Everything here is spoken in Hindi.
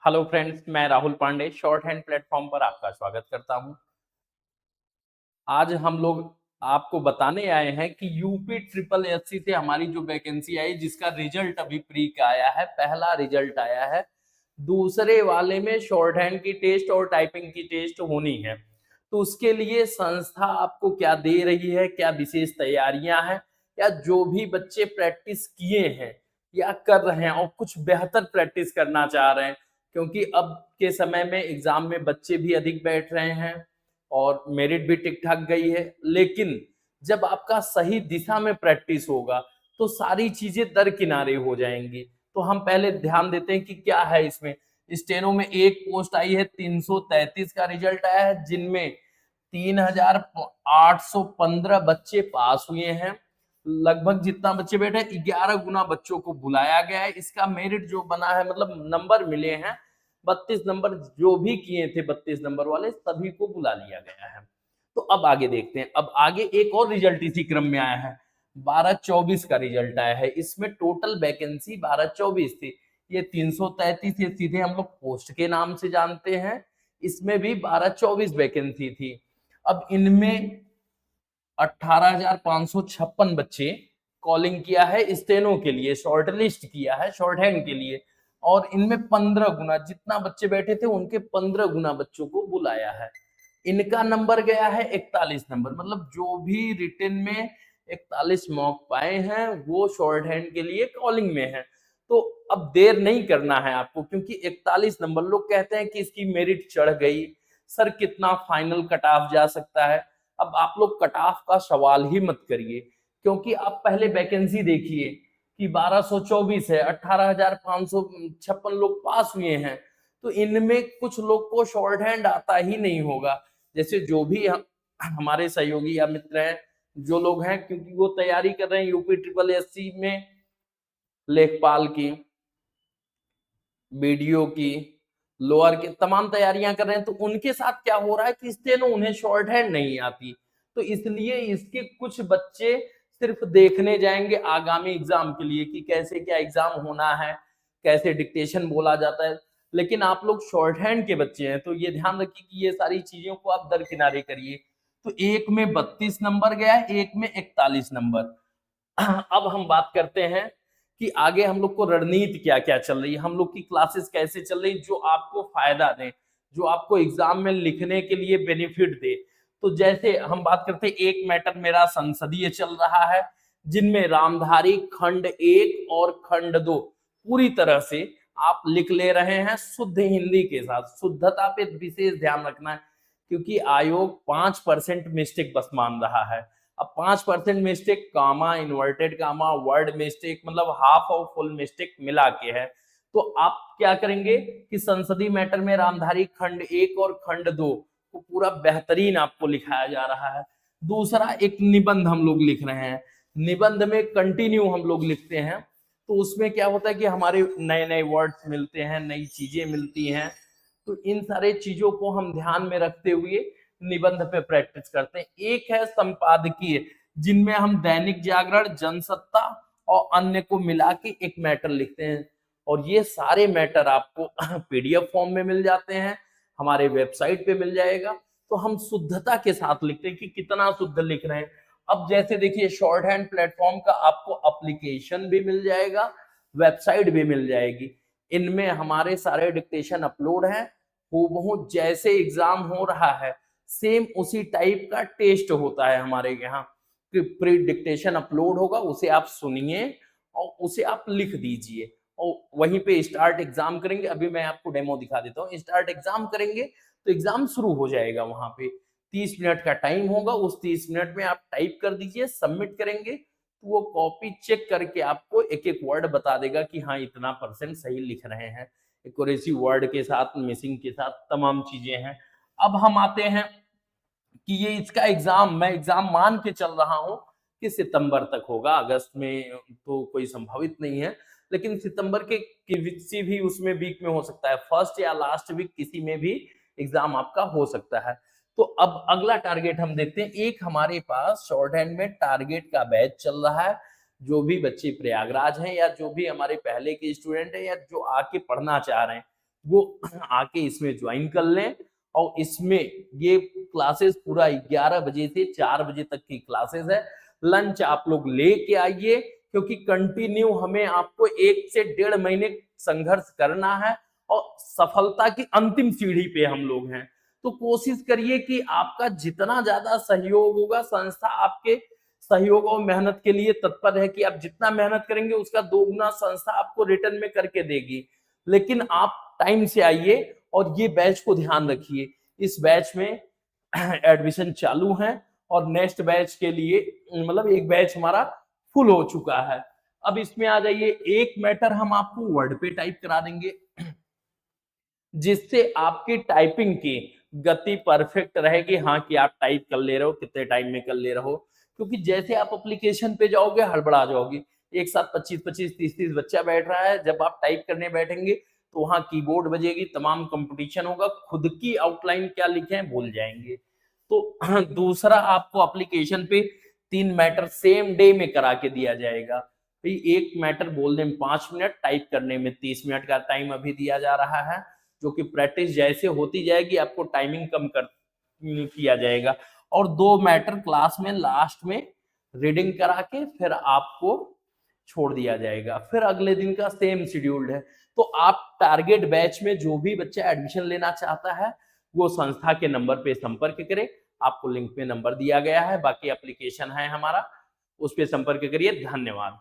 हेलो फ्रेंड्स, मैं Rahul Pandey short hand platform पर आपका स्वागत करता हूं। आज हम लोग आपको बताने आए हैं कि यूपी ट्रिपल एससी से हमारी जो वैकेंसी आई जिसका रिजल्ट अभी प्री का आया है, पहला रिजल्ट आया है। दूसरे वाले में शॉर्ट हैंड की टेस्ट और टाइपिंग की टेस्ट होनी है। तो उसके लिए संस्था आपको क्या दे रही है, क्या विशेष तैयारियां हैं, या जो भी बच्चे प्रैक्टिस किए हैं या कर रहे हैं और कुछ बेहतर प्रैक्टिस करना चाह रहे हैं, क्योंकि अब के समय में एग्जाम में बच्चे भी अधिक बैठ रहे हैं और मेरिट भी ठीक ठाक गई है। लेकिन जब आपका सही दिशा में प्रैक्टिस होगा तो सारी चीजें दरकिनारे हो जाएंगी। तो हम पहले ध्यान देते हैं कि क्या है इसमें। स्टेनो में एक पोस्ट आई है, 333 का रिजल्ट आया है, जिनमें 3815 बच्चे पास हुए हैं। लगभग जितना बच्चे बैठे 11 गुना बच्चों को बुलाया गया है। इसका मेरिट जो बना है, मतलब नंबर मिले हैं 32 नंबर, जो भी किए थे 32 नंबर वाले सभी को बुला लिया गया है। तो अब आगे देखते हैं। अब आगे एक और रिजल्ट इसी क्रम में आया है, 1224 का रिजल्ट आया है। इसमें टोटल वैकेंसी 1224 थी। ये 333 ये सीधे हम लोग पोस्ट के नाम से जानते हैं। इसमें भी 1224 वैकेंसी थी। अब इनमें 18,556 बच्चे कॉलिंग किया है स्टेनो के लिए, शॉर्ट लिस्ट किया है शॉर्ट हैंड के लिए। और इनमें 15 गुना जितना बच्चे बैठे थे उनके 15 गुना बच्चों को बुलाया है। इनका नंबर गया है 41 नंबर, मतलब जो भी रिटन में 41 मॉक पाए हैं वो शॉर्ट हैंड के लिए कॉलिंग में है। तो अब देर नहीं करना है आपको, क्योंकि 41 नंबर लोग कहते हैं कि इसकी मेरिट चढ़ गई, सर कितना फाइनल कट ऑफ जा सकता है। अब आप लोग कट ऑफ का सवाल ही मत करिए, क्योंकि आप पहले वैकेंसी देखिए कि 1224 है, 18,556 लोग पास हुए हैं। तो इनमें कुछ लोग को शॉर्ट हैंड आता ही नहीं होगा। जैसे जो भी हमारे सहयोगी या मित्र हैं, जो लोग हैं, क्योंकि वो तैयारी कर रहे हैं यूपी ट्रिपल एससी में लेखपाल की, बीडीओ की, लोअर की तमाम तैयारियां कर रहे हैं, तो उनके साथ क्या हो रहा है कि स्टेनो उन्हें शॉर्ट हैंड नहीं आती। तो इसलिए इसके कुछ बच्चे सिर्फ देखने जाएंगे आगामी एग्जाम के लिए कि कैसे क्या एग्जाम होना है, कैसे डिक्टेशन बोला जाता है। लेकिन आप लोग शॉर्ट हैंड के बच्चे हैं तो ये ध्यान रखिए कि ये सारी चीजों को आप दरकिनारे करिए। तो एक में 32 नंबर गया है, एक में 41 नंबर। अब हम बात करते हैं कि आगे हम लोग को रणनीति क्या क्या चल रही है, हम लोग की क्लासेस कैसे चल रही, जो आपको फायदा दे, जो आपको एग्जाम में लिखने के लिए बेनिफिट दे। तो जैसे हम बात करते हैं, एक मैटर मेरा संसदीय चल रहा है, जिनमें रामधारी खंड 1 और खंड 2 पूरी तरह से आप लिख ले रहे हैं शुद्ध हिंदी के साथ। शुद्धता पे विशेष ध्यान रखना है, क्योंकि आयोग 5% मिस्टेक बस मान रहा है। अब 5% मिस्टेक, कामा, इन्वर्टेड कामा, वर्ड मिस्टेक, मतलब हाफ और फुल मिस्टेक मिला के है। तो आप क्या करेंगे कि संसदीय मैटर में रामधारी खंड 1 और खंड 2 को पूरा बेहतरीन आपको लिखाया जा रहा है। दूसरा, एक निबंध हम लोग लिख रहे हैं। निबंध में कंटिन्यू हम लोग लिखते हैं, तो उसमें क्या होता है कि हमारे नए नए वर्ड्स मिलते हैं, नई चीजें मिलती हैं। तो इन सारे चीजों को हम ध्यान में रखते हुए निबंध पे प्रैक्टिस करते हैं। एक है संपादकीय, जिनमें हम दैनिक जागरण, जनसत्ता और अन्य को मिला के एक मैटर लिखते हैं। और ये सारे मैटर आपको पीडीएफ फॉर्म में मिल जाते हैं, हमारे वेबसाइट पे मिल जाएगा। तो हम शुद्धता के साथ लिखते हैं कि कितना शुद्ध लिख रहे हैं। अब जैसे देखिए, शॉर्ट हैंड प्लेटफॉर्म का आपको एप्लीकेशन भी मिल जाएगा, वेबसाइट भी मिल जाएगी। इनमें हमारे सारे डिक्टेशन अपलोड हैं, हूबहू जैसे एग्जाम हो रहा है सेम उसी टाइप का टेस्ट होता है हमारे यहाँ। प्री डिक्टेशन अपलोड होगा, उसे आप सुनिए और उसे आप लिख दीजिए, और वहीं पे स्टार्ट एग्जाम करेंगे। अभी मैं आपको डेमो दिखा देता हूँ। स्टार्ट एग्जाम करेंगे तो एग्जाम शुरू हो जाएगा। वहां पे 30 मिनट का टाइम होगा, उस 30 मिनट में आप टाइप कर दीजिए, सबमिट करेंगे तो वो कॉपी चेक करके आपको एक एक वर्ड बता देगा कि हाँ इतना परसेंट सही लिख रहे हैं। एक्यूरेसी वर्ड के साथ, मिसिंग के साथ, तमाम चीजें हैं। अब हम आते हैं कि ये इसका एग्जाम, मैं एग्जाम मान के चल रहा हूं कि सितंबर तक होगा, अगस्त में तो कोई संभावित नहीं है। लेकिन सितंबर के किसी भी उसमें वीक में हो सकता है, फर्स्ट या लास्ट वीक किसी में भी एग्जाम आपका हो सकता है। तो अब अगला टारगेट हम देखते हैं। एक हमारे पास शॉर्ट हैंड में टारगेट का बैच चल रहा है। जो भी बच्चे प्रयागराज हैं या जो भी हमारे पहले के स्टूडेंट हैं या जो आके पढ़ना चाह रहे हैं, वो आके इसमें ज्वाइन कर लें। और इसमें ये क्लासेस पूरा 11 बजे से 4 बजे तक की क्लासेस है। लंच आप लोग लेके आइए, क्योंकि कंटिन्यू हमें आपको 1 से 1.5 महीने संघर्ष करना है और सफलता की अंतिम सीढ़ी पे हम लोग हैं। तो कोशिश करिए कि आपका जितना ज्यादा सहयोग होगा, संस्था आपके सहयोग और मेहनत के लिए तत्पर है कि आप जितना मेहनत करेंगे उसका दोगुना संस्था आपको रिटर्न में करके देगी। लेकिन आप टाइम से आइए और ये बैच को ध्यान रखिए। इस बैच में एडमिशन चालू है और नेक्स्ट बैच के लिए मतलब एक बैच हमारा फुल हो चुका है। अब इसमें आ जाइए, एक मैटर हम आपको वर्ड पे टाइप करा देंगे जिससे आपकी टाइपिंग की गति परफेक्ट रहेगी। हाँ, कि आप टाइप कर ले रहे हो, कितने टाइम में कर ले रहे हो, क्योंकि जैसे आप एप्लीकेशन पे जाओगे हड़बड़ा जाओगे। एक साथ 25-25 30-30 बच्चा बैठ रहा है, जब आप टाइप करने बैठेंगे तो वहां कीबोर्ड बजेगी, तमाम कंपटीशन होगा, खुद की आउटलाइन क्या लिखे हैं भूल जाएंगे। तो दूसरा, आपको एप्लीकेशन पे 3 मैटर सेम डे में करा के दिया जाएगा। भाई एक मैटर बोलने में 5 मिनट, टाइप करने में 30 मिनट का टाइम अभी दिया जा रहा है, जो कि प्रैक्टिस जैसे होती जाएगी आपको टाइमिंग कम कर किया जाएगा। और 2 मैटर क्लास में लास्ट में रीडिंग करा के फिर आपको छोड़ दिया जाएगा। फिर अगले दिन का सेम शेड्यूल्ड है। तो आप टारगेट बैच में जो भी बच्चा एडमिशन लेना चाहता है वो संस्था के नंबर पे संपर्क करे। आपको लिंक पे नंबर दिया गया है, बाकी एप्लीकेशन है हमारा, उस पे संपर्क करिए। धन्यवाद।